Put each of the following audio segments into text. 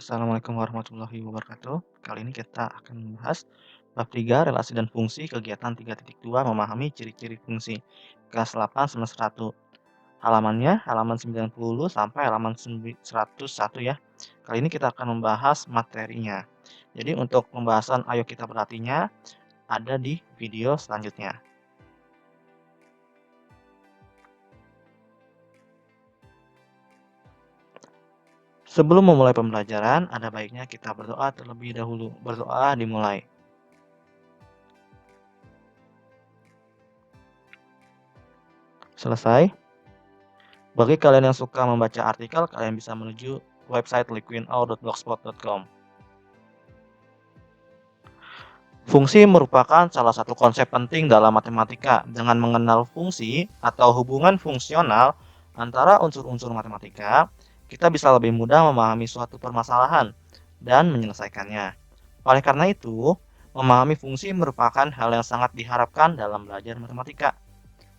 Assalamualaikum warahmatullahi wabarakatuh. Kali ini kita akan membahas bab 3 relasi dan fungsi kegiatan 3.2 memahami ciri-ciri fungsi. Kelas 8 semester 1. Halamannya halaman 90 sampai halaman 101 ya. Kali ini kita akan membahas materinya. Jadi untuk pembahasan ayo kita berartinya ada di video selanjutnya. Sebelum memulai pembelajaran, ada baiknya kita berdoa terlebih dahulu. Berdoa dimulai. Selesai? Bagi kalian yang suka membaca artikel, kalian bisa menuju website liquinout.blogspot.com. Fungsi merupakan salah satu konsep penting dalam matematika. Dengan mengenal fungsi atau hubungan fungsional antara unsur-unsur matematika, kita bisa lebih mudah memahami suatu permasalahan dan menyelesaikannya. Oleh karena itu, memahami fungsi merupakan hal yang sangat diharapkan dalam belajar matematika.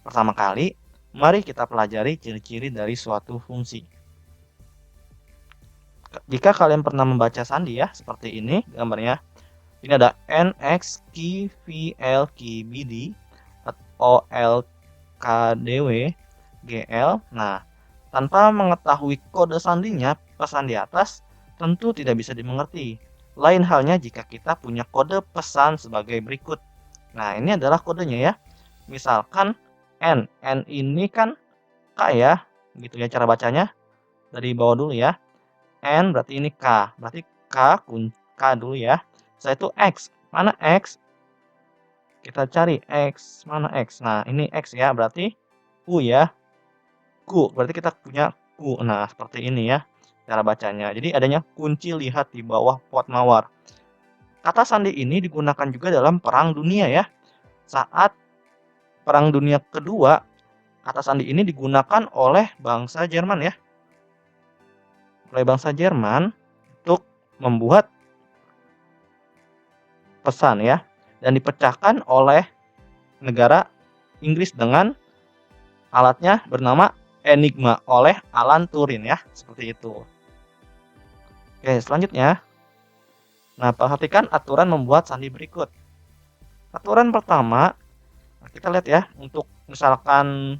Pertama kali, mari kita pelajari ciri-ciri dari suatu fungsi. Jika kalian pernah membaca sandi ya, seperti ini gambarnya. Ini ada NX, Q, V, L, Q, BD, O, L, K, DW, GL. Nah, tanpa mengetahui kode sandinya, pesan di atas tentu tidak bisa dimengerti. Lain halnya jika kita punya kode pesan sebagai berikut. Nah, ini adalah kodenya ya. Misalkan N ini kan K ya, gitu ya cara bacanya. Dari bawah dulu ya. N berarti ini K, berarti K dulu ya. Setelah itu X, mana X? Kita cari X, mana X? Nah, ini X ya, berarti Q ya. Q, berarti kita punya Q. Nah, seperti ini ya cara bacanya. Jadi adanya kunci lihat di bawah pot mawar. Kata sandi ini digunakan juga dalam Perang Dunia ya. Saat Perang Dunia Kedua, kata sandi ini digunakan oleh bangsa Jerman ya. Oleh bangsa Jerman untuk membuat pesan ya, dan dipecahkan oleh negara Inggris dengan alatnya bernama Enigma oleh Alan Turing ya, seperti itu. Oke, selanjutnya. Nah, perhatikan aturan membuat sandi berikut. Aturan pertama, kita lihat ya, untuk misalkan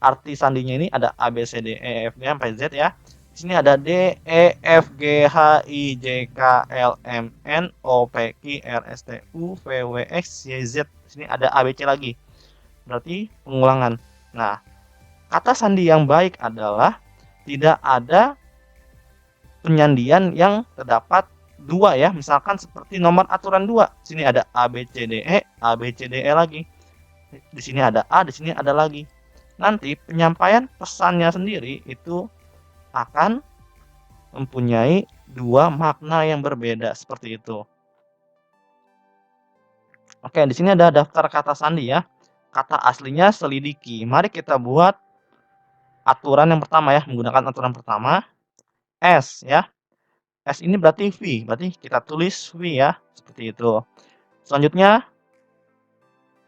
arti sandinya ini ada A, B, C, D, E, F, G, sampai Z ya. Di sini ada D, E, F, G, H, I, J, K, L, M, N, O, P, Q, R, S, T, U, V, W, X, Y, Z. Di sini ada A, B, C lagi. Berarti pengulangan. Nah, kata sandi yang baik adalah tidak ada penyandian yang terdapat dua ya. Misalkan seperti nomor aturan 2. Di sini ada A, B, C, D, E, A, B, C, D, E lagi. Di sini ada A, di sini ada lagi. Nanti penyampaian pesannya sendiri itu akan mempunyai dua makna yang berbeda seperti itu. Oke, di sini ada daftar kata sandi ya. Kata aslinya selidiki. Mari kita buat aturan yang pertama ya, menggunakan aturan pertama. S ya. S ini berarti V, berarti kita tulis V ya, seperti itu. Selanjutnya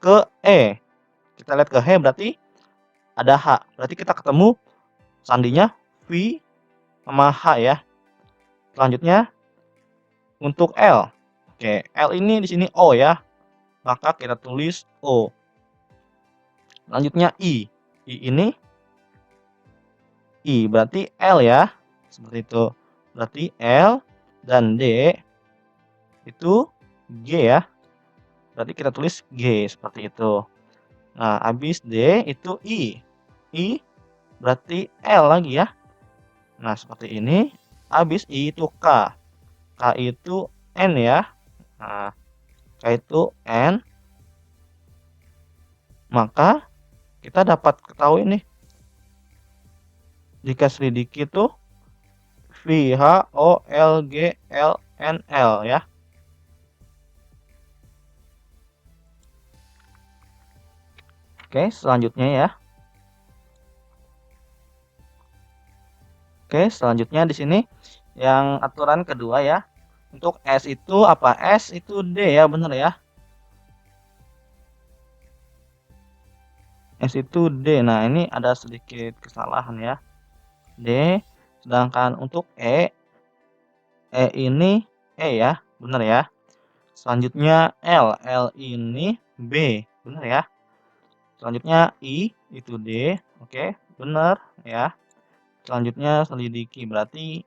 ke E. Kita lihat ke H berarti ada H. Berarti kita ketemu sandinya V sama H ya. Selanjutnya untuk L. Oke, L ini di sini O ya. Maka kita tulis O. Selanjutnya I. I ini I berarti L ya. Seperti itu. Berarti L dan D itu G ya. Berarti kita tulis G seperti itu. Nah, habis D itu I. I berarti L lagi ya. Nah, seperti ini. Habis I itu K. K itu N ya. Nah, K itu N. Maka kita dapat ketahui nih. Jika selidiki itu V H O L G L N L ya. Oke, selanjutnya ya. Oke, selanjutnya di sini yang aturan kedua ya. Untuk S itu apa? S itu D ya, bener ya. S itu D. Nah, ini ada sedikit kesalahan ya. D. Sedangkan untuk E E ini E ya, bener ya. Selanjutnya L, L ini B, bener ya. Selanjutnya I itu D, oke, bener ya. Selanjutnya selidiki berarti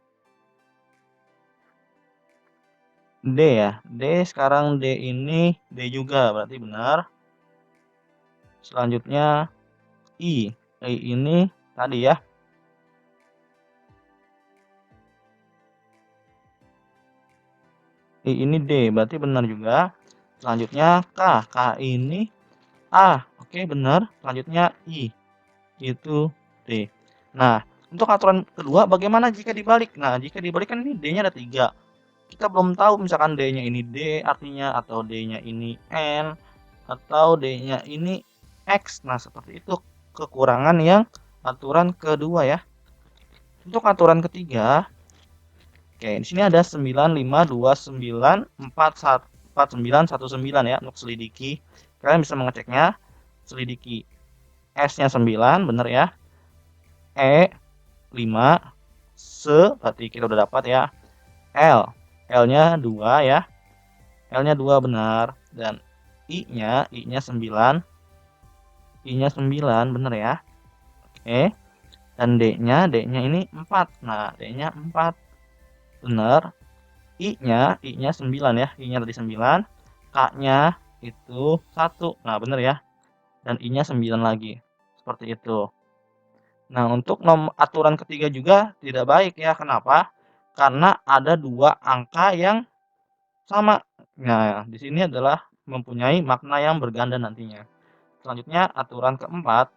D ya. D sekarang D ini D juga berarti benar. Selanjutnya I. I ini tadi ya. I ini D berarti benar juga. Selanjutnya K. K ini A. Oke, benar. Selanjutnya I. Itu D. Nah, untuk aturan kedua bagaimana jika dibalik? Nah, jika dibalik kan ini D-nya ada 3. Kita belum tahu misalkan D-nya ini D artinya atau D-nya ini N atau D-nya ini X. Nah, seperti itu kekurangan yang aturan kedua ya. Untuk aturan ketiga, oke, di sini ada 9529414919 ya untuk selidiki. Kalian bisa mengeceknya. Selidiki S-nya 9, benar ya. E 5, se berarti kita udah dapat ya. L, L-nya 2 ya. L-nya 2 benar dan I-nya 9. I-nya 9 benar ya. Oke. Dan D-nya ini 4. Nah, D-nya 4. Benar. I-nya 9 ya. I-nya tadi 9. K-nya itu 1. Nah, benar ya. Dan I-nya 9 lagi. Seperti itu. Nah, untuk aturan ketiga juga tidak baik ya. Kenapa? Karena ada 2 angka yang sama. Nah, di sini adalah mempunyai makna yang berganda nantinya. Selanjutnya aturan keempat.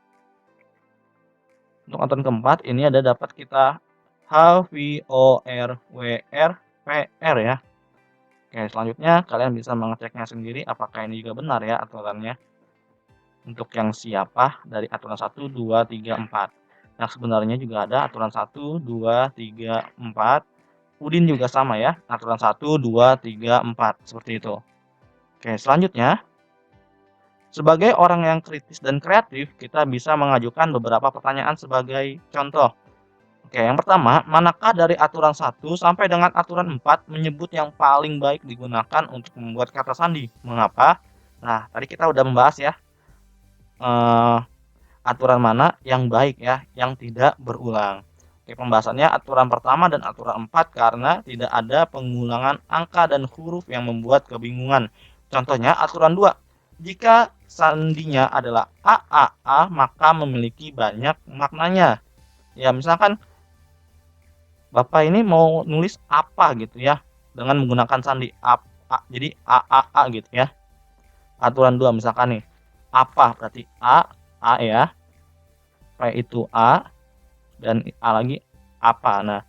Untuk aturan keempat ini ada dapat kita H V O R W R P R ya. Oke, selanjutnya kalian bisa mengeceknya sendiri apakah ini juga benar ya aturannya. Untuk yang siapa dari aturan 1, 2, 3, 4. Nah, sebenarnya juga ada aturan 1, 2, 3, 4. Udin juga sama ya, aturan 1, 2, 3, 4. Seperti itu. Oke, selanjutnya. Sebagai orang yang kritis dan kreatif, kita bisa mengajukan beberapa pertanyaan sebagai contoh. Oke, yang pertama, manakah dari aturan 1 sampai dengan aturan 4 menyebut yang paling baik digunakan untuk membuat kata sandi? Mengapa? Nah, tadi kita udah membahas ya, aturan mana yang baik ya, yang tidak berulang. Oke, pembahasannya aturan pertama dan aturan 4 karena tidak ada pengulangan angka dan huruf yang membuat kebingungan. Contohnya aturan 2. Jika sandinya adalah a, maka memiliki banyak maknanya. Ya, misalkan Bapak ini mau nulis apa gitu ya, dengan menggunakan sandi a, jadi a gitu ya. Aturan 2 misalkan nih, apa berarti a ya. P itu A dan A lagi apa. Nah,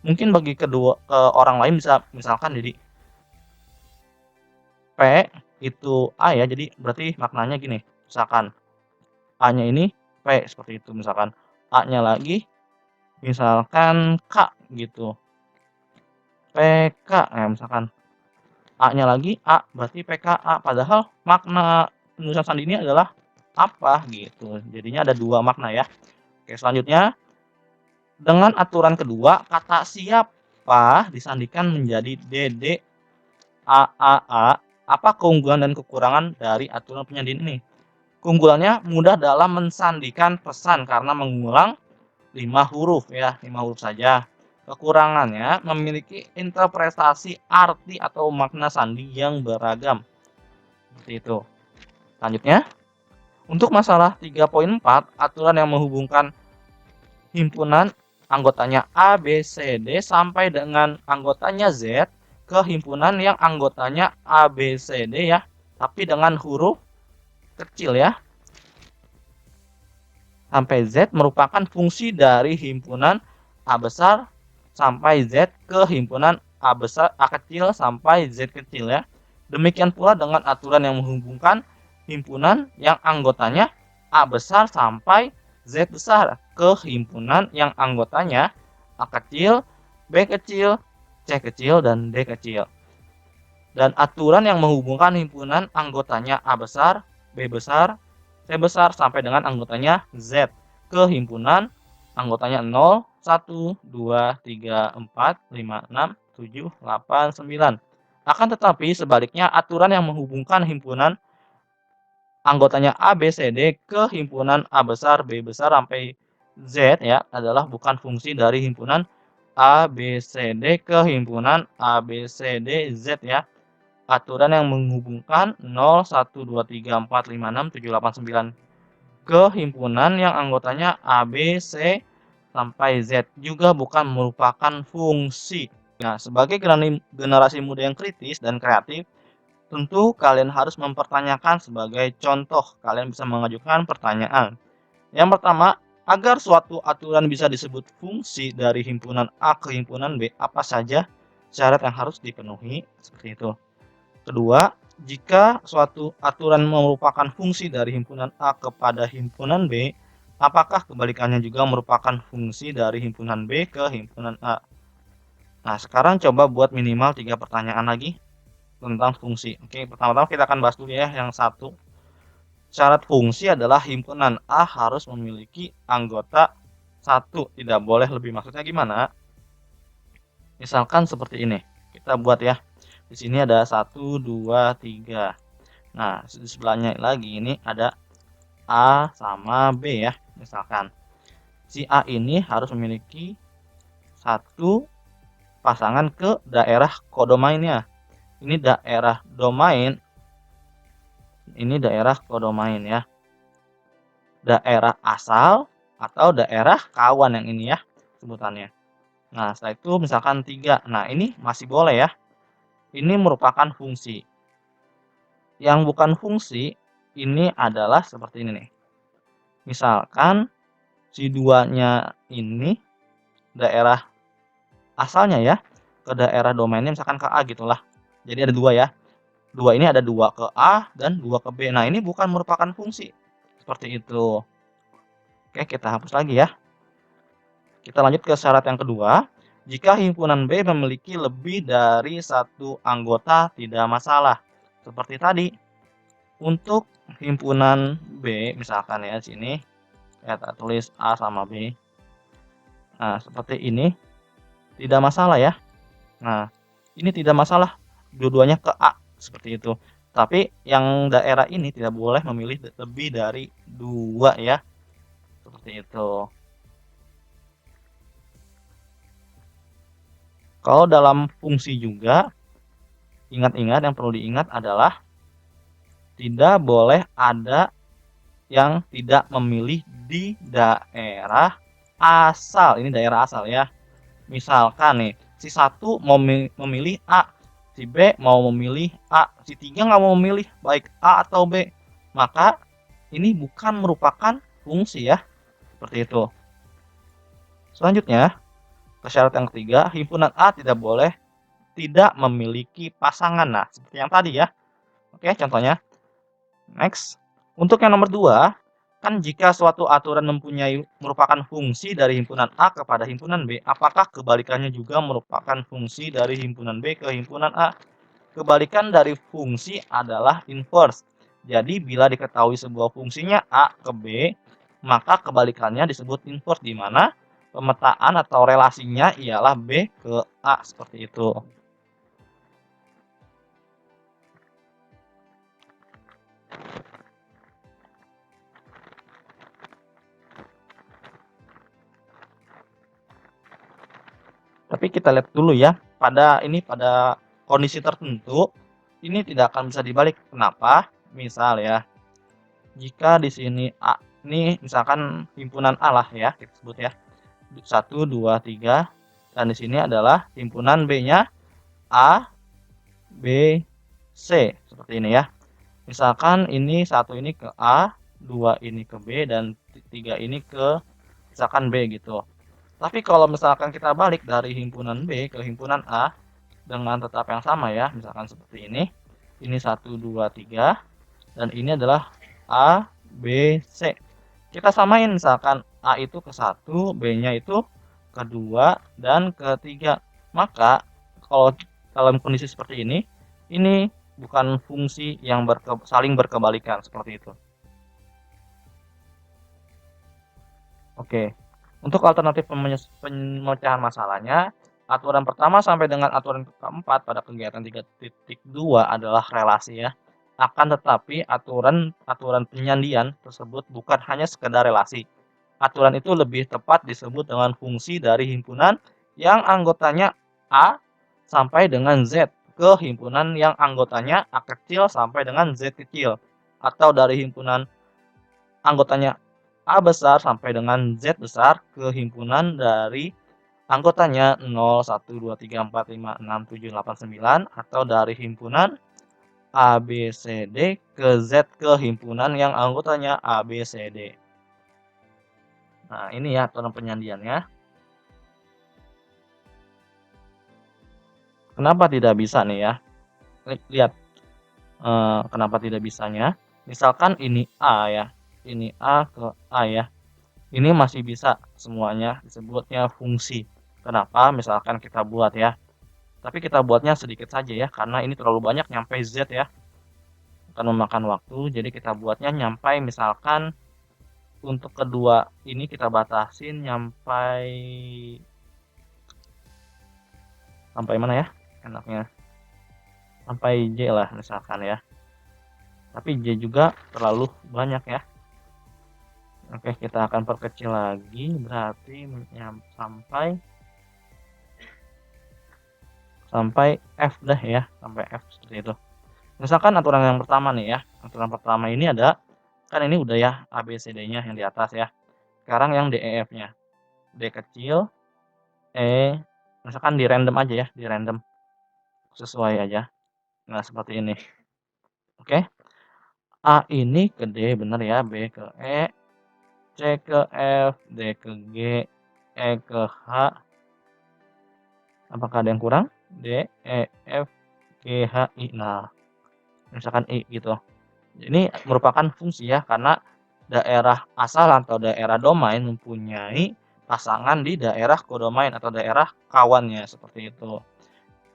mungkin bagi ke orang lain bisa misalkan jadi P itu A ya, jadi berarti maknanya gini, misalkan A-nya ini P seperti itu misalkan. A-nya lagi misalkan K gitu. PK ya misalkan. A-nya lagi A berarti PKA padahal makna penulisan sandi ini adalah apa gitu. Jadinya ada 2 makna ya. Oke, selanjutnya dengan aturan kedua, kata siapa disandikan menjadi DD, A. Apa keunggulan dan kekurangan dari aturan penyandian ini? Keunggulannya mudah dalam mensandikan pesan karena mengulang 5 huruf ya, 5 huruf saja. Kekurangannya memiliki interpretasi arti atau makna sandi yang beragam. Seperti itu. Selanjutnya, untuk masalah 3.4, aturan yang menghubungkan himpunan anggotanya A, B, C, D sampai dengan anggotanya Z ke himpunan yang anggotanya A, B, C, D ya, tapi dengan huruf kecil ya. Sampai Z merupakan fungsi dari himpunan A besar sampai Z ke himpunan A besar, A kecil sampai Z kecil ya. Demikian pula dengan aturan yang menghubungkan himpunan yang anggotanya A besar sampai Z besar ke himpunan yang anggotanya A kecil, B kecil, C kecil, dan D kecil. Dan aturan yang menghubungkan himpunan anggotanya A besar, B besar, C besar sampai dengan anggotanya Z ke himpunan anggotanya 0, 1, 2, 3, 4, 5, 6, 7, 8, 9. Akan tetapi sebaliknya aturan yang menghubungkan himpunan anggotanya A, B, C, D ke himpunan A besar, B besar sampai Z ya adalah bukan fungsi dari himpunan A, B, C, D ke himpunan A, B, C, D, Z ya. Aturan yang menghubungkan 0, 1, 2, 3, 4, 5, 6, 7, 8, 9 ke himpunan yang anggotanya A, B, C sampai Z juga bukan merupakan fungsi. Nah, sebagai generasi muda yang kritis dan kreatif, tentu kalian harus mempertanyakan sebagai contoh. Kalian bisa mengajukan pertanyaan. Yang pertama, agar suatu aturan bisa disebut fungsi dari himpunan A ke himpunan B, apa saja syarat yang harus dipenuhi? Seperti itu. Kedua, jika suatu aturan merupakan fungsi dari himpunan A kepada himpunan B, apakah kebalikannya juga merupakan fungsi dari himpunan B ke himpunan A? Nah, sekarang coba buat minimal 3 pertanyaan lagi tentang fungsi. Oke, pertama-tama kita akan bahas dulu ya yang satu. Syarat fungsi adalah himpunan A harus memiliki anggota satu, tidak boleh lebih. Maksudnya gimana? Misalkan seperti ini. Kita buat ya. Di sini ada 1, 2, 3. Nah, di sebelahnya lagi ini ada A sama B ya. Misalkan si A ini harus memiliki satu pasangan ke daerah kodomainnya. Ini daerah domain, ini daerah kodomain ya. Daerah asal atau daerah kawan yang ini ya sebutannya. Nah, setelah itu misalkan 3. Nah, ini masih boleh ya. Ini merupakan fungsi. Yang bukan fungsi ini adalah seperti ini nih. Misalkan si 2-nya ini daerah asalnya ya ke daerah domainnya misalkan ke A gitulah. Jadi ada 2 ya. 2 ini ada 2 ke A dan 2 ke B. Nah, ini bukan merupakan fungsi. Seperti itu. Oke, kita hapus lagi ya. Kita lanjut ke syarat yang kedua. Jika himpunan B memiliki lebih dari satu anggota tidak masalah. Seperti tadi. Untuk himpunan B misalkan ya sini kita tulis A sama B. Nah, seperti ini tidak masalah ya. Nah, ini tidak masalah dua-duanya ke A seperti itu. Tapi yang daerah ini tidak boleh memilih lebih dari 2 ya. Seperti itu. Kalau dalam fungsi juga ingat-ingat yang perlu diingat adalah tidak boleh ada yang tidak memilih di daerah asal. Ini daerah asal ya. Misalkan nih, si 1 mau memilih A, si B mau memilih A, si 3 nggak mau memilih baik A atau B. Maka ini bukan merupakan fungsi ya. Seperti itu. Selanjutnya, syarat yang ketiga, himpunan A tidak boleh tidak memiliki pasangan. Nah, seperti yang tadi ya. Oke, contohnya. Next. Untuk yang nomor 2, kan jika suatu aturan merupakan fungsi dari himpunan A kepada himpunan B, apakah kebalikannya juga merupakan fungsi dari himpunan B ke himpunan A? Kebalikan dari fungsi adalah inverse. Jadi bila diketahui sebuah fungsinya A ke B, maka kebalikannya disebut inverse, di mana pemetaan atau relasinya ialah B ke A seperti itu. Tapi kita lihat dulu ya, pada kondisi tertentu ini tidak akan bisa dibalik. Kenapa? Misal ya, jika di sini A ini misalkan himpunan A lah ya, kita sebut ya. 1, 2, 3 dan di sini adalah himpunan B-nya A, B, C seperti ini ya. Misalkan ini 1 ini ke A, 2 ini ke B dan 3 ini ke misalkan B gitu. Tapi kalau misalkan kita balik dari himpunan B ke himpunan A dengan tetap yang sama ya, misalkan seperti ini. Ini 1, 2, 3 dan ini adalah A, B, C. Kita samain misalkan A itu ke 1, B-nya itu ke 2 dan ke 3. Maka kalau dalam kondisi seperti ini bukan fungsi yang saling berkebalikan seperti itu. Oke. Untuk alternatif pemecahan masalahnya Aturan pertama sampai dengan aturan keempat pada kegiatan 3.2 adalah relasi ya. Akan tetapi aturan penyandian tersebut bukan hanya sekedar relasi. Aturan itu lebih tepat disebut dengan fungsi dari himpunan yang anggotanya A sampai dengan Z ke himpunan yang anggotanya A kecil sampai dengan Z kecil, atau dari himpunan anggotanya A besar sampai dengan Z besar ke himpunan dari anggotanya 0, 1, 2, 3, 4, 5, 6, 7, 8, 9, atau dari himpunan A, B, C, D ke Z ke himpunan yang anggotanya A, B, C, D. Nah, ini ya aturan penyandiannya. Kenapa tidak bisa nih ya? Lihat, kenapa tidak bisanya. Misalkan ini A ya, ini A ke A ya. Ini masih bisa semuanya disebutnya fungsi. Kenapa? Misalkan kita buat ya. Tapi kita buatnya sedikit saja ya, karena ini terlalu banyak nyampe Z ya. Akan memakan waktu, jadi kita buatnya nyampe misalkan untuk kedua ini kita batasin sampai mana ya enaknya, sampai J lah misalkan ya, tapi J juga terlalu banyak ya. Oke, kita akan perkecil lagi, berarti sampai F dah ya, sampai F seperti itu. Misalkan aturan yang pertama nih ya, aturan pertama ini ada, kan ini udah ya A B C D nya yang di atas ya. Sekarang yang D E F nya, D kecil, E, misalkan di random aja ya, di random sesuai aja. Nah, seperti ini. Oke. A ini ke D bener ya, B ke E, C ke F, D ke G, E ke H. Apakah ada yang kurang? D, E, F, G, H, I. Nah, misalkan I gitu. Ini merupakan fungsi ya, karena daerah asal atau daerah domain mempunyai pasangan di daerah kodomain atau daerah kawannya, seperti itu.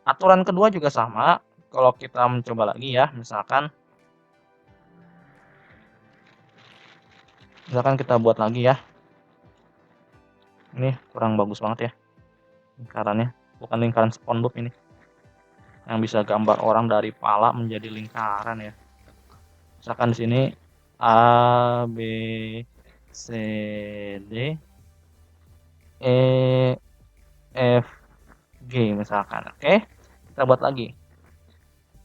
Aturan kedua juga sama, kalau kita mencoba lagi ya, misalkan kita buat lagi ya. Ini kurang bagus banget ya lingkarannya, bukan lingkaran SpongeBob ini. Yang bisa gambar orang dari pala menjadi lingkaran ya. Misalkan di sini A, B, C, D, E, F, G misalkan. Oke, kita buat lagi.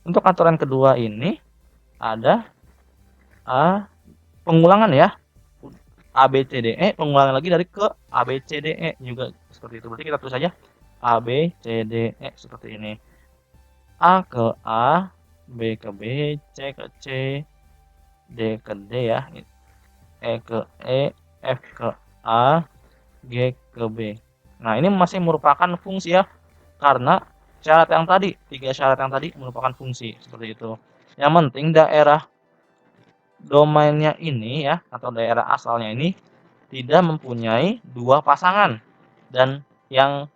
Untuk aturan kedua ini ada pengulangan ya. A, B, C, D, E, pengulangan lagi dari ke A, B, C, D, E juga seperti itu. Berarti kita tulis saja A, B, C, D, E seperti ini. A ke A, B ke B, C ke C, D ke D ya, E ke E, F ke A, G ke B. Nah, ini masih merupakan fungsi ya, karena syarat yang tadi, 3 syarat yang tadi merupakan fungsi, seperti itu. Yang penting daerah domainnya ini ya, atau daerah asalnya ini tidak mempunyai 2 pasangan, dan yang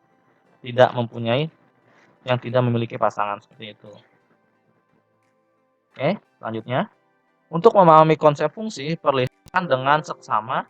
tidak memiliki pasangan, seperti itu. Oke, selanjutnya. Untuk memahami konsep fungsi, perlihatkan dengan seksama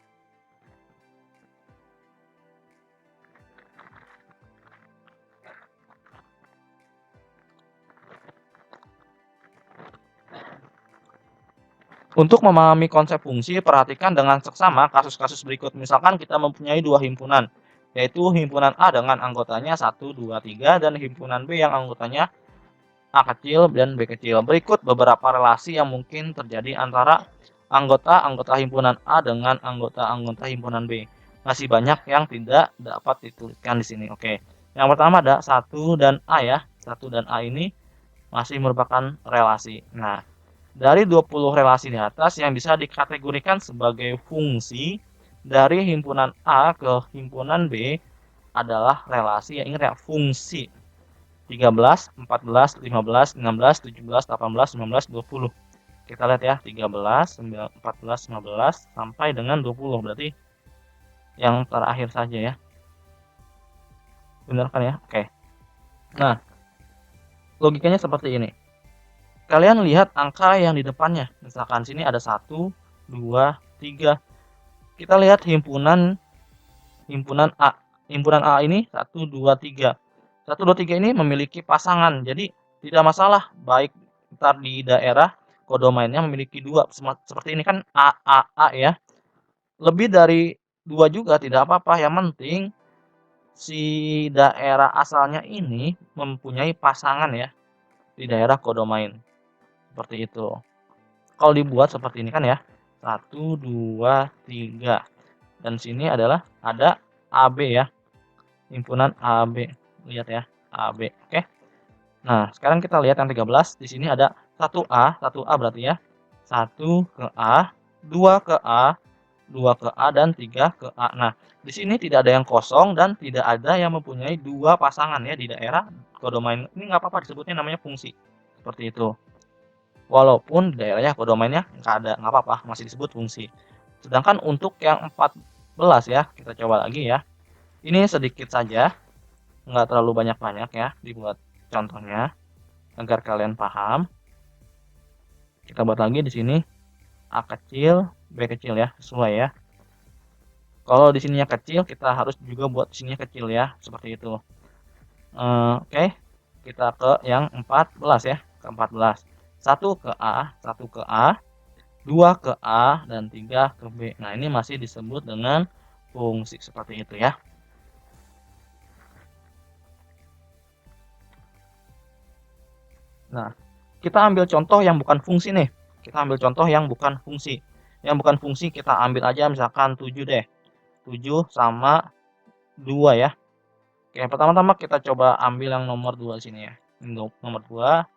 Untuk memahami konsep fungsi, perhatikan dengan seksama kasus-kasus berikut. Misalkan kita mempunyai 2 himpunan, yaitu himpunan A dengan anggotanya 1, 2, 3, dan himpunan B yang anggotanya A kecil dan B kecil. Berikut beberapa relasi yang mungkin terjadi antara anggota-anggota himpunan A dengan anggota-anggota himpunan B. Masih banyak yang tidak dapat dituliskan di sini. Oke. Yang pertama ada 1 dan A ya. 1 dan A ini masih merupakan relasi. Nah, dari 20 relasi di atas yang bisa dikategorikan sebagai fungsi dari himpunan A ke himpunan B adalah relasi, yang ingat ya, fungsi 13, 14, 15, 16, 17, 18, 19, 20. Kita lihat ya, 13, 14, 15 sampai dengan 20, berarti yang terakhir saja ya. Benar kan ya? Oke. Nah, logikanya seperti ini. Kalian lihat angka yang di depannya. Misalkan sini ada 1, 2, 3. Kita lihat himpunan A. Himpunan A ini 1, 2, 3. 1, 2, 3 ini memiliki pasangan. Jadi tidak masalah baik ntar di daerah kodomainnya memiliki 2 seperti ini kan A ya. Lebih dari 2 juga tidak apa-apa, yang penting si daerah asalnya ini mempunyai pasangan ya di daerah kodomain. Seperti itu. Kalau dibuat seperti ini kan ya. 1, 2, 3. Dan sini adalah ada AB ya. Himpunan AB. Lihat ya, AB. Oke. Nah, sekarang kita lihat yang 13. Di sini ada 1A berarti ya. 1 ke A, 2 ke A, 2 ke A, dan 3 ke A. Nah, di sini tidak ada yang kosong dan tidak ada yang mempunyai 2 pasangan ya di daerah kodomain. Ini nggak apa-apa disebutnya namanya fungsi. Seperti itu. Walaupun di daerahnya kodomainnya nggak ada, nggak apa-apa, masih disebut fungsi. Sedangkan untuk yang 14 ya, kita coba lagi ya. Ini sedikit saja, nggak terlalu banyak-banyak ya, dibuat contohnya agar kalian paham. Kita buat lagi di sini A kecil, B kecil ya, sesuai ya. Kalau di sininya kecil, kita harus juga buat di sininya kecil ya, seperti itu. Oke, kita ke yang 14 ya, ke 14. 1 ke A, 1 ke A, 2 ke A, dan 3 ke B. Nah, ini masih disebut dengan fungsi seperti itu ya. Nah, kita ambil contoh yang bukan fungsi nih. Kita ambil contoh yang bukan fungsi. Yang bukan fungsi kita ambil aja misalkan 7 deh. 7 sama 2 ya. Oke, pertama-tama kita coba ambil yang nomor 2 sini ya. Nomor 2.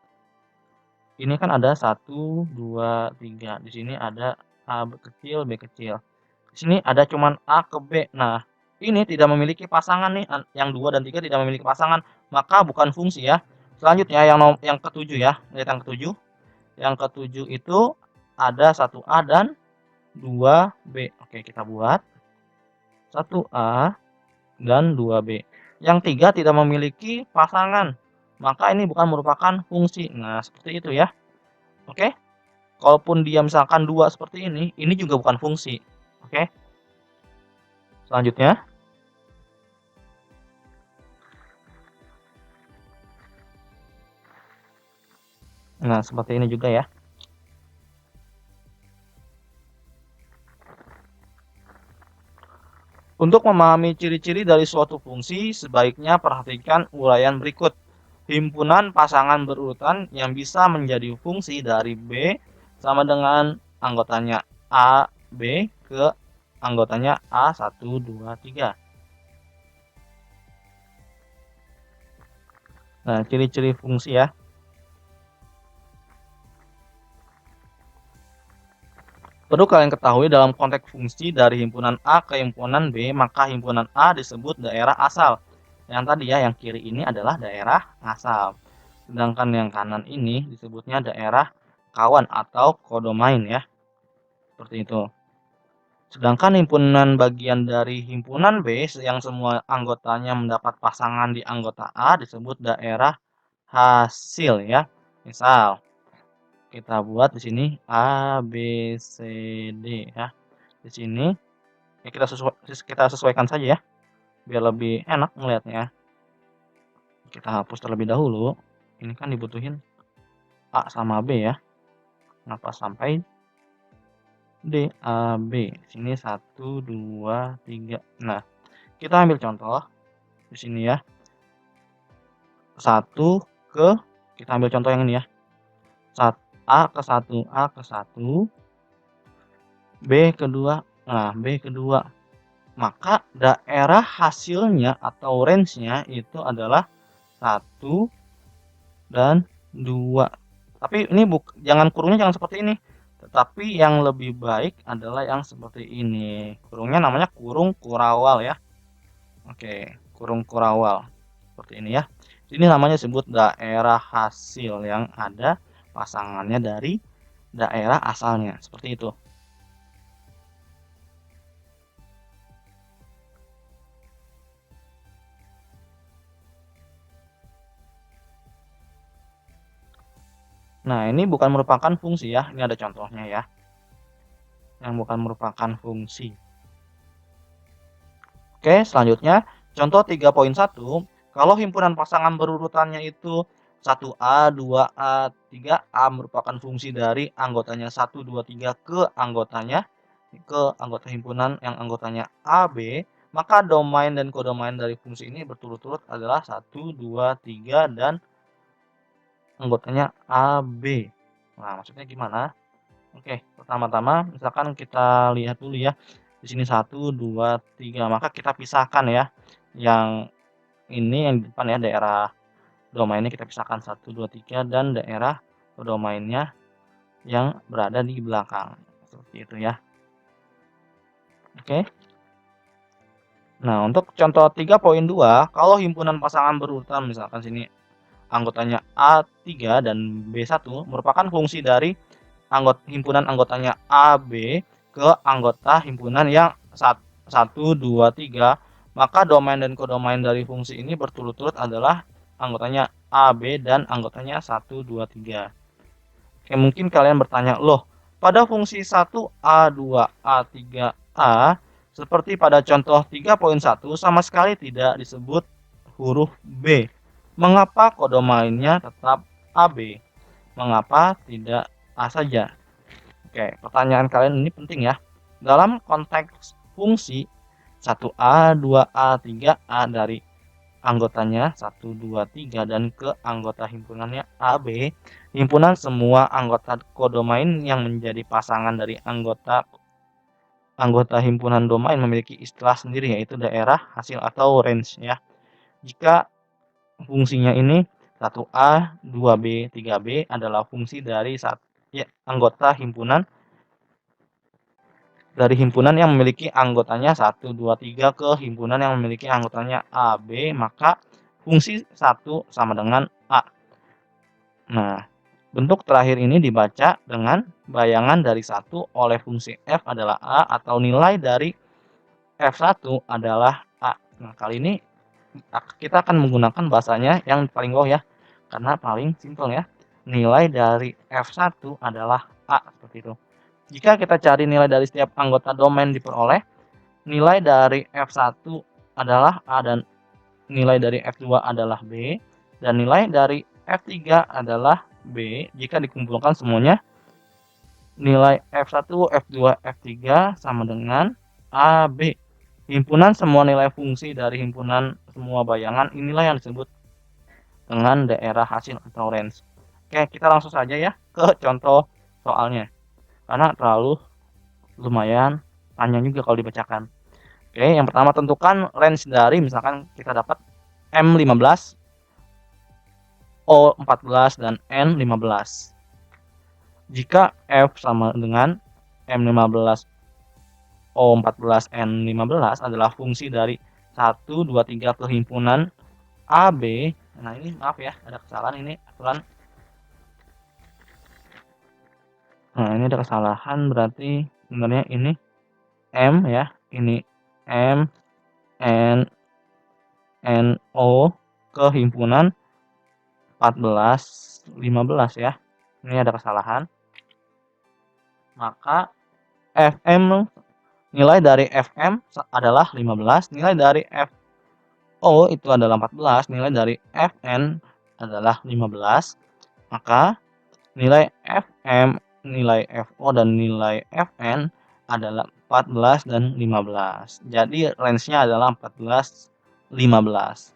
Ini kan ada 1, 2, 3. Di sini ada A kecil, B kecil. Di sini ada cuman A ke B. Nah, ini tidak memiliki pasangan nih. Yang 2 dan 3 tidak memiliki pasangan. Maka bukan fungsi ya. Selanjutnya yang ketujuh ya. Lihat yang ketujuh. Yang ketujuh itu ada 1A dan 2B. Oke, kita buat 1A dan 2B. Yang 3 tidak memiliki pasangan, maka ini bukan merupakan fungsi. Nah, seperti itu ya. Oke. Kalaupun dia misalkan 2 seperti ini juga bukan fungsi. Oke. Selanjutnya. Nah, seperti ini juga ya. Untuk memahami ciri-ciri dari suatu fungsi, sebaiknya perhatikan uraian berikut. Himpunan pasangan berurutan yang bisa menjadi fungsi dari B sama dengan anggotanya A, B ke anggotanya A, 1, 2, 3. Nah, ciri-ciri fungsi ya. Perlu kalian ketahui dalam konteks fungsi dari himpunan A ke himpunan B, maka himpunan A disebut daerah asal. Yang tadi ya, yang kiri ini adalah daerah asal. Sedangkan yang kanan ini disebutnya daerah kawan atau kodomain ya. Seperti itu. Sedangkan himpunan bagian dari himpunan B yang semua anggotanya mendapat pasangan di anggota A disebut daerah hasil ya. Misal kita buat di sini A, B, C, D ya. Di sini ya kita sesuaikan saja ya, biar lebih enak melihatnya. Kita hapus terlebih dahulu. Ini kan dibutuhin A sama B ya. Kenapa sampai D, A, B. Sini 1, 2, 3. Nah, kita ambil contoh di sini ya. 1 ke kita ambil contoh yang ini ya. A ke 1, A ke 1, B kedua. Nah, B kedua. Maka daerah hasilnya atau range-nya itu adalah 1 dan 2. Tapi ini jangan kurungnya jangan seperti ini. Tetapi yang lebih baik adalah yang seperti ini. Kurungnya namanya kurung kurawal ya. Oke, kurung kurawal. Seperti ini ya. Ini namanya disebut daerah hasil yang ada pasangannya dari daerah asalnya. Seperti itu. Nah, ini bukan merupakan fungsi ya. Ini ada contohnya ya. Yang bukan merupakan fungsi. Oke, selanjutnya contoh 3.1. Kalau himpunan pasangan berurutannya itu 1A, 2A, 3A merupakan fungsi dari anggotanya 1, 2, 3 ke anggota himpunan yang anggotanya AB, maka domain dan kodomain dari fungsi ini berturut-turut adalah 1, 2, 3 dan anggotanya AB. Nah, maksudnya gimana? Oke, pertama-tama misalkan kita lihat dulu ya. Di sini 1, 2, 3. Maka kita pisahkan ya. Yang ini yang di depan ya, daerah domainnya kita pisahkan 1, 2, 3 dan daerah domainnya yang berada di belakang. Seperti itu ya. Oke. Nah, untuk contoh 3.2, kalau himpunan pasangan berurutan misalkan sini anggotanya A3 dan B1 merupakan fungsi dari himpunan anggotanya AB ke anggota himpunan yang 1, 2, 3, maka domain dan kodomain dari fungsi ini berturut-turut adalah anggotanya AB dan anggotanya 1, 2, 3. Oke, mungkin kalian bertanya, loh, pada fungsi 1A, 2A, 3A, seperti pada contoh 3.1 sama sekali tidak disebut huruf B. Mengapa kodomainnya tetap AB? Mengapa tidak A saja? Oke, pertanyaan kalian ini penting ya. Dalam konteks fungsi 1A, 2A, 3A dari anggotanya 1, 2, 3 dan ke anggota himpunannya AB, himpunan semua anggota kodomain yang menjadi pasangan dari anggota himpunan domain memiliki istilah sendiri yaitu daerah hasil atau range ya. Jika fungsinya ini 1A, 2B, 3B adalah fungsi dari anggota himpunan yang memiliki anggotanya 1, 2, 3 ke himpunan yang memiliki anggotanya A, B, maka fungsi 1 sama dengan A. Nah, bentuk terakhir ini dibaca dengan bayangan dari 1 oleh fungsi F adalah A atau nilai dari F1 adalah A. Nah, kali ini kita akan menggunakan bahasanya yang paling bawah ya, karena paling simpel ya. Nilai dari F1 adalah A, seperti itu. Jika kita cari nilai dari setiap anggota domain diperoleh, nilai dari F1 adalah A dan nilai dari F2 adalah B, dan nilai dari F3 adalah B. Jika dikumpulkan semuanya, nilai F1, F2, F3 sama dengan AB. Himpunan semua nilai fungsi dari himpunan semua bayangan inilah yang disebut dengan daerah hasil atau range. Oke, kita langsung saja ya ke contoh soalnya. Karena terlalu lumayan panjang juga kalau dibacakan. Oke, yang pertama tentukan range dari misalkan kita dapat M15, O14 dan N15. Jika F sama dengan M15, O14, N15 adalah fungsi dari 1, 2, 3 ke himpunan AB. Nah, ini maaf ya, ada kesalahan ini aturan. Nah, ini ada kesalahan berarti sebenarnya ini M ya, ini M, N, O ke himpunan 14, 15 ya. Ini ada kesalahan. Maka FM, nilai dari FM adalah 15, nilai dari FO itu adalah 14, nilai dari FN adalah 15. Maka nilai FM, nilai FO dan nilai FN adalah 14 dan 15. Jadi range-nya adalah 14, 15.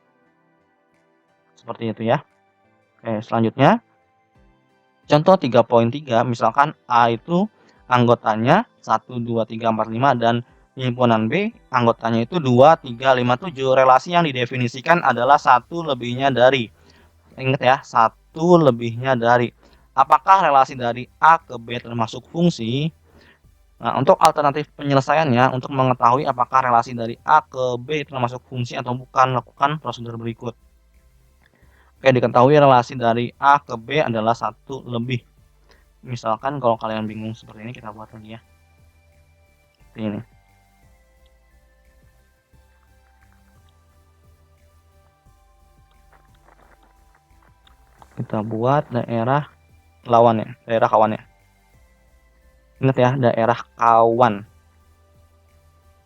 Seperti itu ya. Oke, selanjutnya contoh 3.3, misalkan A itu anggotanya 1, 2, 3, 4, 5 dan himpunan B anggotanya itu 2, 3, 5, 7. Relasi yang didefinisikan adalah 1 lebihnya dari. Ingat ya, 1 lebihnya dari. Apakah relasi dari A ke B termasuk fungsi? Nah, untuk alternatif penyelesaiannya, untuk mengetahui apakah relasi dari A ke B termasuk fungsi atau bukan, lakukan prosedur berikut. Oke, diketahui relasi dari A ke B adalah 1 lebih. Misalkan kalau kalian bingung seperti ini, kita buat lagi ya. Seperti ini. Kita buat daerah lawannya, daerah kawannya. Ingat ya, daerah kawan.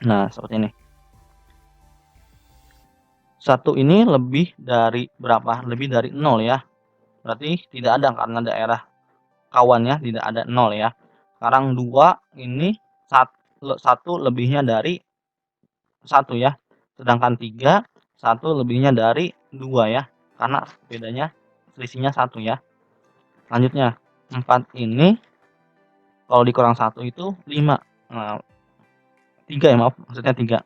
Nah, seperti ini. 1 ini lebih dari berapa? Lebih dari 0 ya. Berarti tidak ada karena daerah kawannya tidak ada 0 ya. Sekarang 2 ini 1 lebihnya dari 1 ya. Sedangkan 3 1 lebihnya dari 2 ya. Karena bedanya selisihnya 1 ya. Selanjutnya 4 ini kalau dikurang 1 itu 5. Nah, 3 ya maaf, maksudnya 3.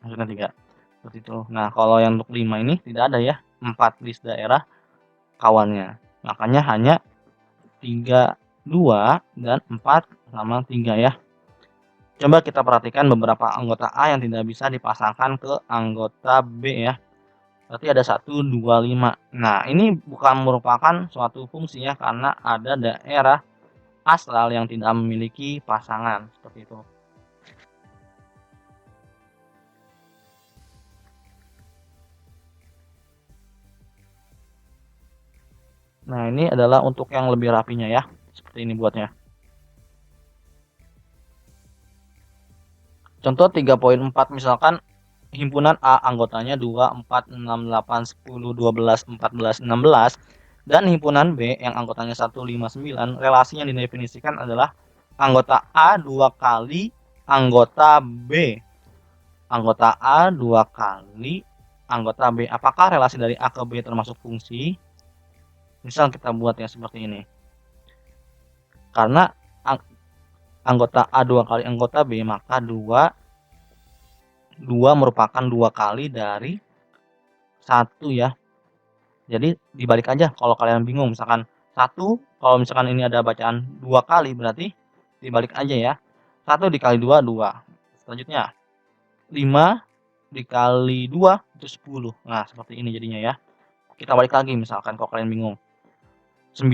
Seperti itu. Nah, kalau yang untuk 5 ini tidak ada ya, 4 di daerah kawannya. Makanya hanya 3, 2 dan 4 sama 3 ya. Coba kita perhatikan beberapa anggota A yang tidak bisa dipasangkan ke anggota B ya. Berarti ada 1, 2, 5. Nah, ini bukan merupakan suatu fungsi ya, karena ada daerah asal yang tidak memiliki pasangan. Seperti itu. Nah, ini adalah untuk yang lebih rapinya ya. Seperti ini buatnya. Contoh 3.4 misalkan himpunan A anggotanya 2, 4, 6, 8, 10, 12, 14, 16 dan himpunan B yang anggotanya 1, 5, 9. Relasi yang didefinisikan adalah anggota A 2 kali anggota B. Anggota A 2 kali anggota B. Apakah relasi dari A ke B termasuk fungsi? Misal kita buat ya seperti ini. Karena anggota A 2 kali anggota B, maka 2 merupakan 2 kali dari 1 ya. Jadi dibalik aja kalau kalian bingung, misalkan 1 kalau misalkan ini ada bacaan 2 kali berarti dibalik aja ya. 1 dikali 2 2. Selanjutnya 5 dikali 2 itu 10. Nah, seperti ini jadinya ya. Kita balik lagi misalkan kalau kalian bingung. 9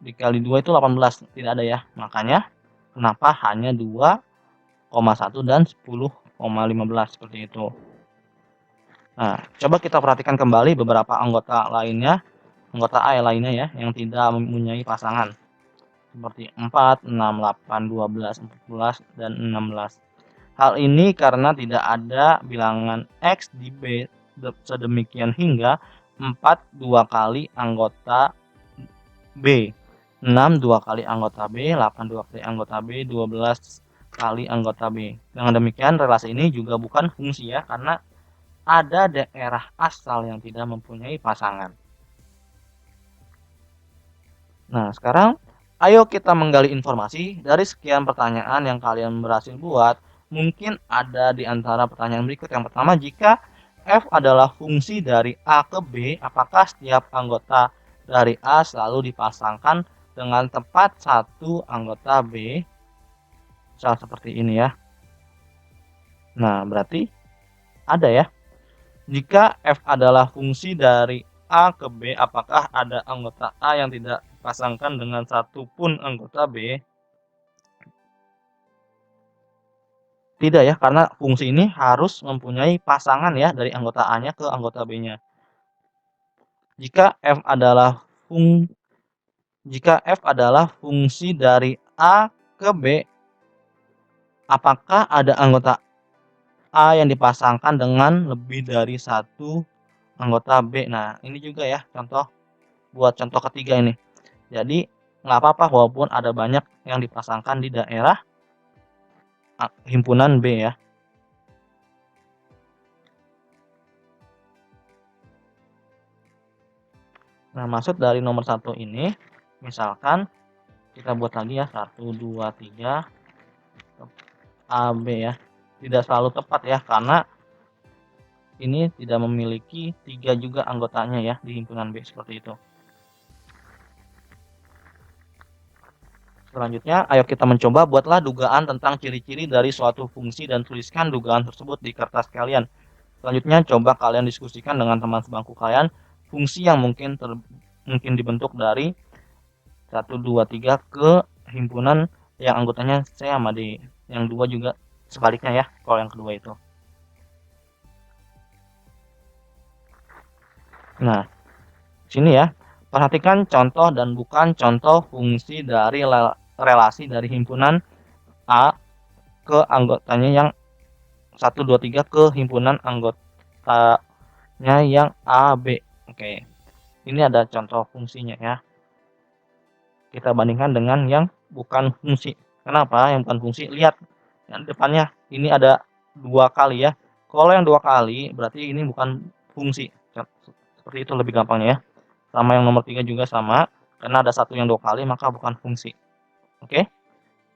dikali 2 itu 18, tidak ada ya. Makanya kenapa hanya 2,1 dan 10,15 seperti itu. Nah, coba kita perhatikan kembali beberapa anggota lainnya, anggota A lainnya ya, yang tidak mempunyai pasangan. Seperti 4, 6, 8, 12, 14, dan 16. Hal ini karena tidak ada bilangan X di B sedemikian hingga 4 2 kali anggota B, 6 2 kali anggota B, 8 2 kali anggota B, 12 kali anggota B. Dengan demikian relasi ini juga bukan fungsi ya, karena ada daerah asal yang tidak mempunyai pasangan. Nah, sekarang ayo kita menggali informasi dari sekian pertanyaan yang kalian berhasil buat. Mungkin ada di antara pertanyaan berikut. Yang pertama, jika F adalah fungsi dari A ke B, apakah setiap anggota dari A selalu dipasangkan dengan tepat satu anggota B? Misal seperti ini ya. Nah, berarti ada ya. Jika F adalah fungsi dari A ke B, apakah ada anggota A yang tidak dipasangkan dengan satu pun anggota B? Tidak ya, karena fungsi ini harus mempunyai pasangan ya dari anggota A-nya ke anggota B-nya. Jika F adalah fungsi dari A ke B, apakah ada anggota A yang dipasangkan dengan lebih dari satu anggota B? Nah, ini juga ya contoh buat contoh ketiga ini. Jadi nggak apa-apa walaupun ada banyak yang dipasangkan di daerah himpunan B ya. Nah, maksud dari nomor 1 ini, misalkan kita buat lagi ya 1, 2, 3 AB ya. Tidak selalu tepat ya, karena ini tidak memiliki 3 juga anggotanya ya di himpunan B seperti itu. Selanjutnya, ayo kita mencoba buatlah dugaan tentang ciri-ciri dari suatu fungsi dan tuliskan dugaan tersebut di kertas kalian. Selanjutnya, coba kalian diskusikan dengan teman sebangku kalian fungsi yang mungkin dibentuk dari 1, 2, 3 ke himpunan yang anggotanya C sama D. Yang 2 juga sebaliknya ya, kalau yang kedua itu. Nah, sini ya, perhatikan contoh dan bukan contoh fungsi dari relasi dari himpunan A ke anggotanya yang 1, 2, 3 ke himpunan anggota yang A, B. Oke, ini ada contoh fungsinya ya. Kita bandingkan dengan yang bukan fungsi. Kenapa yang bukan fungsi? Lihat yang depannya ini ada 2 kali ya. Kalau yang 2 kali berarti ini bukan fungsi. Seperti itu lebih gampangnya ya. Sama yang nomor 3 juga sama, karena ada satu yang 2 kali maka bukan fungsi. Oke.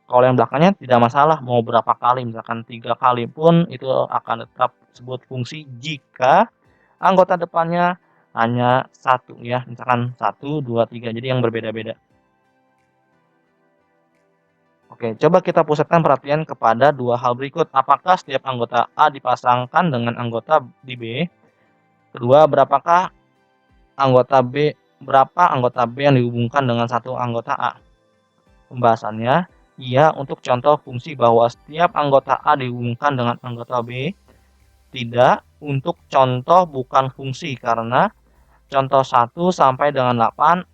Kalau yang belakangnya tidak masalah mau berapa kali, misalkan 3 kali pun itu akan tetap disebut fungsi jika anggota depannya hanya satu ya, misalkan 1, 2, 3, jadi yang berbeda-beda. Oke, coba kita pusatkan perhatian kepada dua hal berikut. Apakah setiap anggota A dipasangkan dengan anggota di B? Kedua, berapa anggota B yang dihubungkan dengan satu anggota A? Pembahasannya, iya untuk contoh fungsi bahwa setiap anggota A dihubungkan dengan anggota B. Tidak untuk contoh bukan fungsi karena contoh 1 sampai dengan 8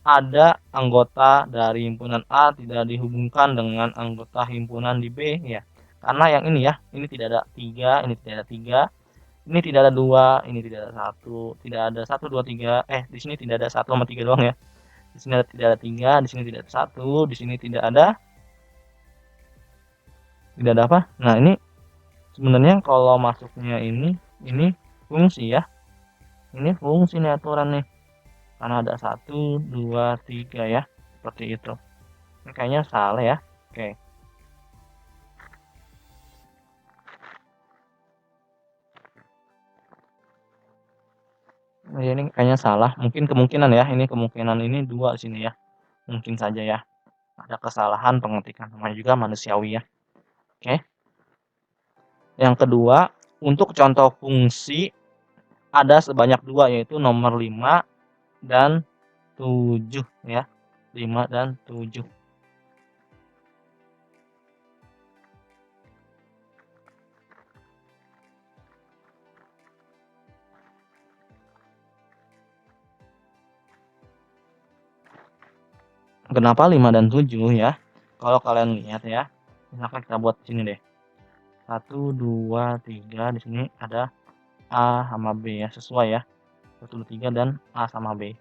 ada anggota dari himpunan A tidak dihubungkan dengan anggota himpunan di B ya. Karena yang ini ya, ini tidak ada 3, ini tidak ada 3, ini tidak ada 2, ini tidak ada 1, tidak ada 1 2 3. Di sini tidak ada 1 sama 3 doang ya. Di sini tidak ada 3, di sini tidak ada 1, di sini tidak ada apa? Nah, ini sebenarnya kalau masuknya ini fungsi ya. Ini fungsi nih aturan nih. Karena ada 1 2 3 ya. Seperti itu. Ini kayaknya salah ya. Oke. Nah, ini kayaknya salah. Mungkin kemungkinan ya. Ini kemungkinan ini 2 di sini ya. Mungkin saja ya. Ada kesalahan pengetikan. Namanya juga manusiawi ya. Oke. Yang kedua, untuk contoh fungsi ada sebanyak 2 yaitu nomor 5 dan 7 ya. 5 dan 7. Kenapa 5 dan 7 ya? Kalau kalian lihat ya, misalkan kita buat sini deh. 1 2 3 di sini ada A sama B ya, sesuai ya. 1 2 3 dan A sama B.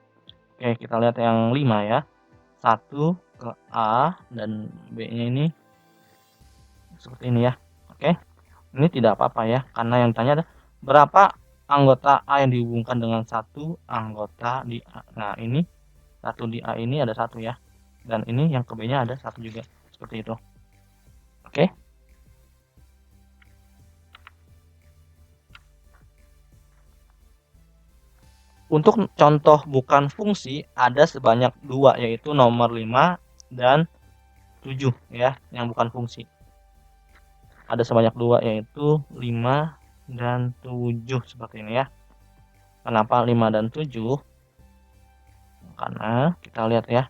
Oke, kita lihat yang 5 ya. 1 ke A dan B-nya ini seperti ini ya. Oke. Ini tidak apa-apa ya, karena yang ditanya adalah berapa anggota A yang dihubungkan dengan satu anggota di A. Nah, ini satu di A ini ada satu ya. Dan ini yang ke B-nya ada satu juga. Seperti itu. Oke. Untuk contoh bukan fungsi ada sebanyak 2 yaitu nomor 5 dan 7 ya, yang bukan fungsi. Ada sebanyak 2 yaitu 5 dan 7 seperti ini ya. Kenapa 5 dan 7? Karena kita lihat ya.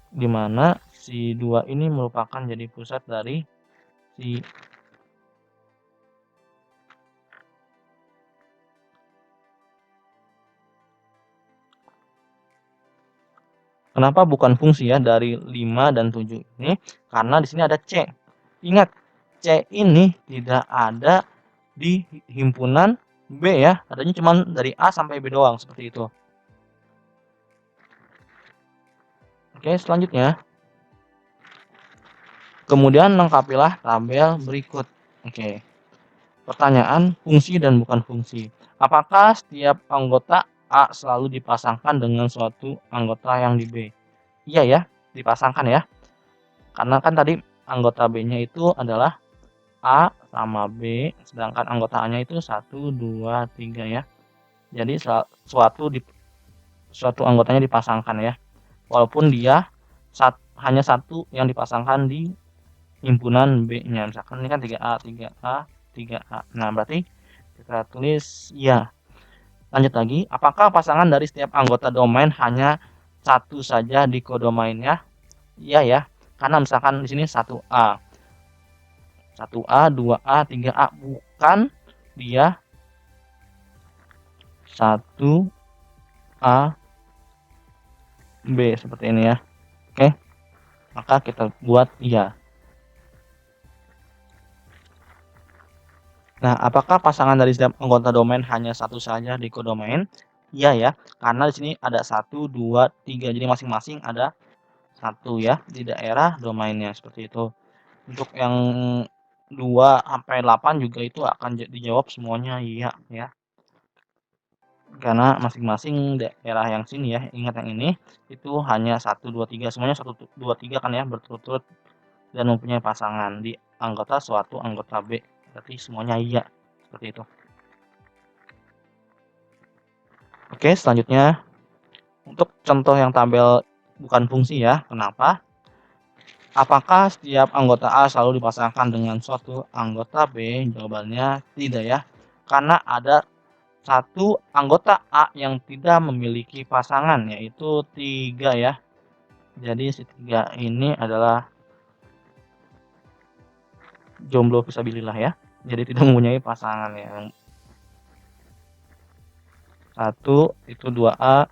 Di mana si 2 ini merupakan jadi pusat dari si Kenapa bukan fungsi ya dari 5 dan 7 ini? Karena di sini ada C. Ingat, C ini tidak ada di himpunan B ya. Adanya cuma dari A sampai B doang seperti itu. Oke, selanjutnya. Kemudian lengkapilah tabel berikut. Oke. Pertanyaan fungsi dan bukan fungsi. Apakah setiap anggota A selalu dipasangkan dengan suatu anggota yang di B? Iya ya, dipasangkan ya. Karena kan tadi anggota B-nya itu adalah A sama B, sedangkan anggota A-nya itu 1, 2, 3 ya. Jadi suatu anggotanya dipasangkan ya. Walaupun dia hanya satu yang dipasangkan di himpunan B-nya. Misalkan ini kan 3A, 3A, 3A. Nah, berarti kita tulis ya. Lanjut lagi, apakah pasangan dari setiap anggota domain hanya satu saja di kodomainnya? Iya ya, karena misalkan di sini 1A. 1A, 2A, 3A bukan dia 1A B seperti ini ya. Oke. Maka kita buat iya. Nah, apakah pasangan dari setiap anggota domain hanya satu saja di kodomain? Iya ya, karena di sini ada satu, 2, 3. Jadi masing-masing ada satu ya di daerah domainnya seperti itu. Untuk yang 2 sampai 8 juga itu akan dijawab semuanya iya ya. Karena masing-masing daerah yang sini ya, ingat yang ini itu hanya satu, 2, 3 semuanya 1, 2, 3 kan ya berturut-turut dan mempunyai pasangan di anggota suatu anggota B. Berarti semuanya iya seperti itu. Oke, selanjutnya untuk contoh yang tabel bukan fungsi ya. Kenapa? Apakah setiap anggota A selalu dipasangkan dengan suatu anggota B? Jawabannya tidak ya. Karena ada satu anggota A yang tidak memiliki pasangan, yaitu 3 ya. Jadi si 3 ini adalah jomblo fisabilillah ya. Jadi tidak mempunyai pasangan ya. Yang satu itu 2A,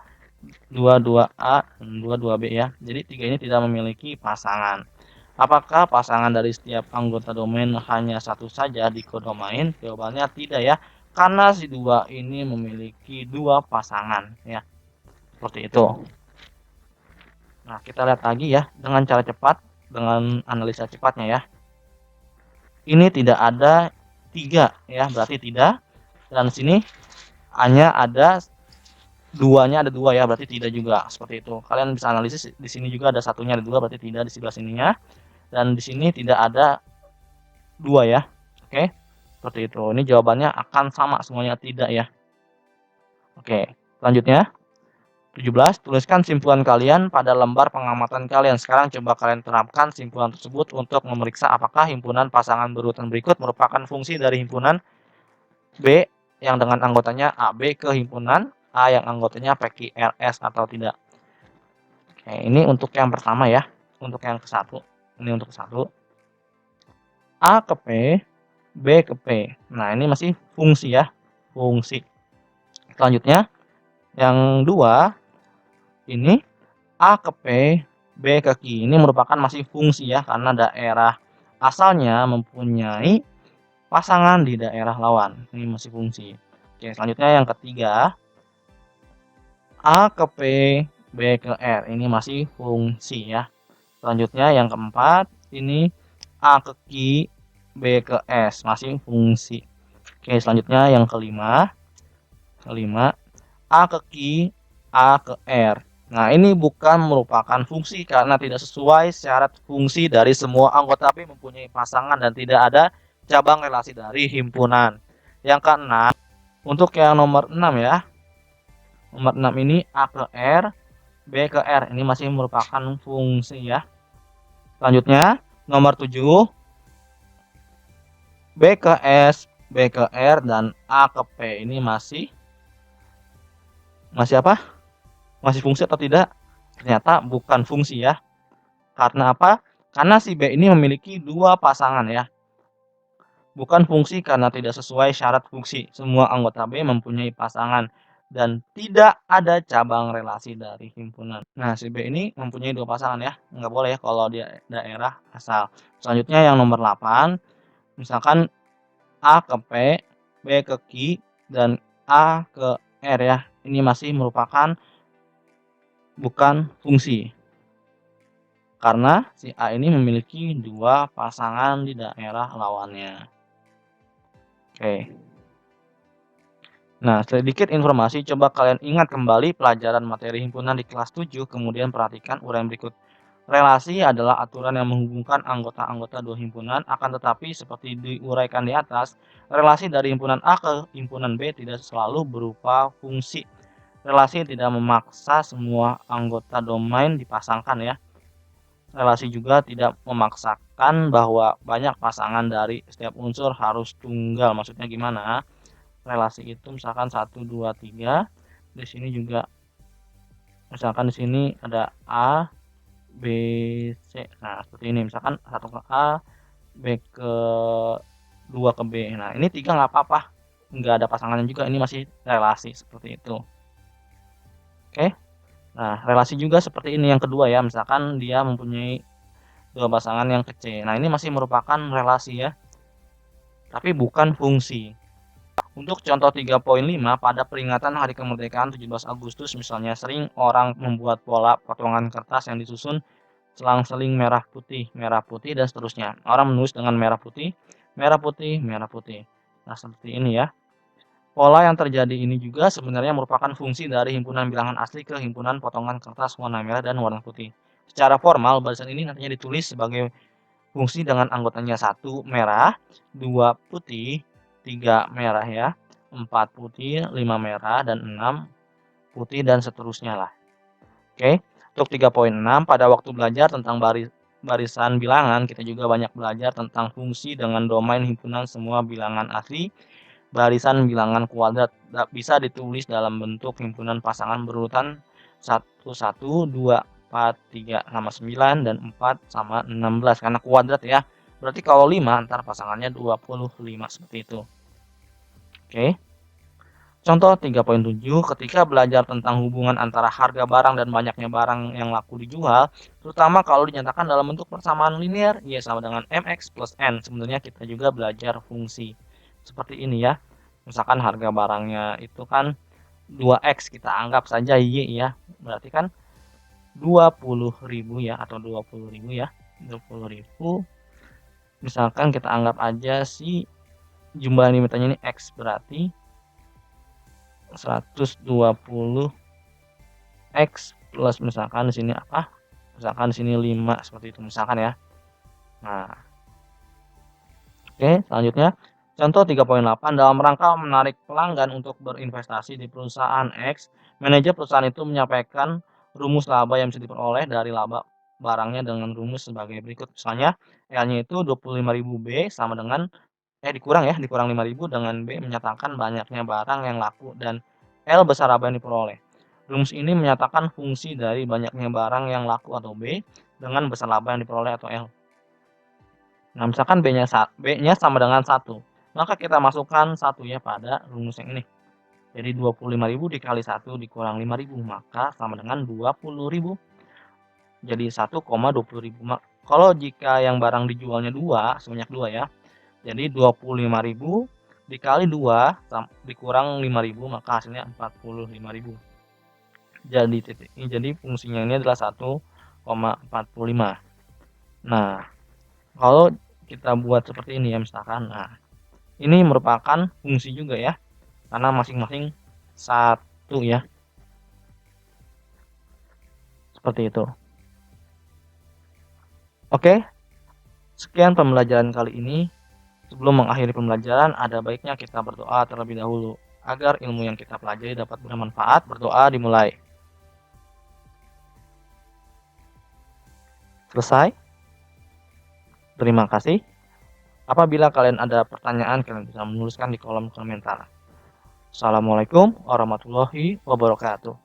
2A, 2B ya. Jadi 3 ini tidak memiliki pasangan. Apakah pasangan dari setiap anggota domain hanya satu saja di kodomain? Jawabannya tidak ya. Karena si 2 ini memiliki 2 pasangan ya. Seperti itu. Nah, kita lihat lagi ya dengan cara cepat, dengan analisa cepatnya ya. Ini tidak ada 3 ya, berarti tidak. Dan di sini hanya ada duanya, ada 2 ya, berarti tidak juga. Seperti itu. Kalian bisa analisis di sini juga ada satunya ada 2 berarti tidak di sebelah sininya. Dan di sini tidak ada 2 ya. Oke. Seperti itu. Ini jawabannya akan sama semuanya tidak ya. Oke, selanjutnya 17. Tuliskan simpulan kalian pada lembar pengamatan kalian. Sekarang coba kalian terapkan simpulan tersebut untuk memeriksa apakah himpunan pasangan berurutan berikut merupakan fungsi dari himpunan B yang dengan anggotanya AB ke himpunan A yang anggotanya PQRS atau tidak. Oke, ini untuk yang pertama ya. Untuk yang ke-1. Ini untuk ke-1. A ke P, B ke P. Nah, ini masih fungsi ya. Fungsi. Selanjutnya, yang 2 ini A ke P, B ke Q. Ini merupakan masih fungsi ya karena daerah asalnya mempunyai pasangan di daerah lawan. Ini masih fungsi. Oke, selanjutnya yang ketiga A ke P, B ke R. Ini masih fungsi ya. Selanjutnya yang keempat ini A ke Q, B ke S. Masih fungsi. Oke, selanjutnya yang kelima. A ke Q, A ke R. Nah, ini bukan merupakan fungsi karena tidak sesuai syarat fungsi dari semua anggota B mempunyai pasangan dan tidak ada cabang relasi dari himpunan. Yang keenam, untuk yang nomor 6 ya. Nomor 6 ini A ke R, B ke R. Ini masih merupakan fungsi ya. Selanjutnya, nomor 7, B ke S, B ke R, dan A ke P. Ini masih apa? Masih fungsi atau tidak? Ternyata bukan fungsi ya. Karena apa? Karena si B ini memiliki 2 pasangan ya. Bukan fungsi karena tidak sesuai syarat fungsi. Semua anggota B mempunyai pasangan dan tidak ada cabang relasi dari himpunan. Nah, si B ini mempunyai 2 pasangan ya. Nggak boleh ya kalau di daerah asal. Selanjutnya yang nomor 8, misalkan A ke P, B ke Q, dan A ke R ya. Ini masih merupakan bukan fungsi. Karena si A ini memiliki 2 pasangan di daerah lawannya. Oke. Nah, sedikit informasi, coba kalian ingat kembali pelajaran materi himpunan di kelas 7, kemudian perhatikan uraian berikut. Relasi adalah aturan yang menghubungkan anggota-anggota dua himpunan, akan tetapi seperti diuraikan di atas, relasi dari himpunan A ke himpunan B tidak selalu berupa fungsi. Relasi tidak memaksa semua anggota domain dipasangkan ya. Relasi juga tidak memaksakan bahwa banyak pasangan dari setiap unsur harus tunggal. Maksudnya gimana? Relasi itu misalkan 1, 2, 3. Di sini juga misalkan di sini ada A, B, C. Nah, seperti ini. Misalkan 1 ke A, B ke 2 ke B. Nah, ini 3 nggak apa-apa. Nggak ada pasangannya juga. Ini masih relasi seperti itu. Oke. Nah, relasi juga seperti ini yang kedua ya. Misalkan dia mempunyai 2 pasangan yang ke C. Nah, ini masih merupakan relasi ya. tapi bukan fungsi. Untuk contoh 3.5, pada peringatan Hari Kemerdekaan 17 Agustus misalnya, sering orang membuat pola potongan kertas yang disusun selang-seling merah putih, dan seterusnya. Orang menulis dengan merah putih, merah putih, merah putih. Nah, seperti ini ya. Pola yang terjadi ini juga sebenarnya merupakan fungsi dari himpunan bilangan asli ke himpunan potongan kertas warna merah dan warna putih. Secara formal, barisan ini nantinya ditulis sebagai fungsi dengan anggotanya 1 merah, 2 putih, 3 merah ya, 4 putih, 5 merah, dan 6 putih, dan seterusnya lah. Oke, untuk 3.6, pada waktu belajar tentang barisan bilangan, kita juga banyak belajar tentang fungsi dengan domain himpunan semua bilangan asli. Barisan bilangan kuadrat bisa ditulis dalam bentuk himpunan pasangan berurutan 1, 1, 2, 4, 3 sama 9, dan 4 sama 16 karena kuadrat ya. Berarti kalau 5 antar pasangannya 25 seperti itu. Oke. Contoh 3.7, ketika belajar tentang hubungan antara harga barang dan banyaknya barang yang laku dijual, terutama kalau dinyatakan dalam bentuk persamaan linear, Y sama dengan MX plus N. Sebenarnya kita juga belajar fungsi seperti ini ya. Misalkan harga barangnya itu kan 2X, kita anggap saja Y ya. Berarti kan 20.000 ya, atau 20.000 ya. 20.000. Misalkan kita anggap aja si jumlah limitnya ini X, berarti 120 X plus misalkan di sini apa? Misalkan di sini 5 seperti itu misalkan ya. Nah, oke, selanjutnya contoh 3.8, dalam rangka menarik pelanggan untuk berinvestasi di perusahaan X, manajer perusahaan itu menyampaikan rumus laba yang bisa diperoleh dari laba barangnya dengan rumus sebagai berikut. Misalnya L-nya itu 25.000 B sama dengan dikurang 5.000 dengan B menyatakan banyaknya barang yang laku dan L besar laba yang diperoleh. Rumus ini menyatakan fungsi dari banyaknya barang yang laku atau B dengan besar laba yang diperoleh atau L. Nah, misalkan B-nya sama dengan 1, maka kita masukkan 1 ya pada rumus yang ini. Jadi 25.000 dikali 1 dikurang 5.000, maka sama dengan 20.000. Jadi 1,20.000. Kalau jika yang barang dijualnya 2, sebanyak 2 ya. Jadi 25.000 dikali 2 dikurang 5.000, maka hasilnya 45.000. Jadi fungsinya ini adalah 1,45. Nah, kalau kita buat seperti ini ya misalkan. Nah, ini merupakan fungsi juga ya. Karena masing-masing 1 ya. Seperti itu. Oke. Sekian pembelajaran kali ini. Sebelum mengakhiri pembelajaran, ada baiknya kita berdoa terlebih dahulu agar ilmu yang kita pelajari dapat bermanfaat. Berdoa dimulai. Selesai? Terima kasih. Apabila kalian ada pertanyaan, kalian bisa menuliskan di kolom komentar. Assalamualaikum warahmatullahi wabarakatuh.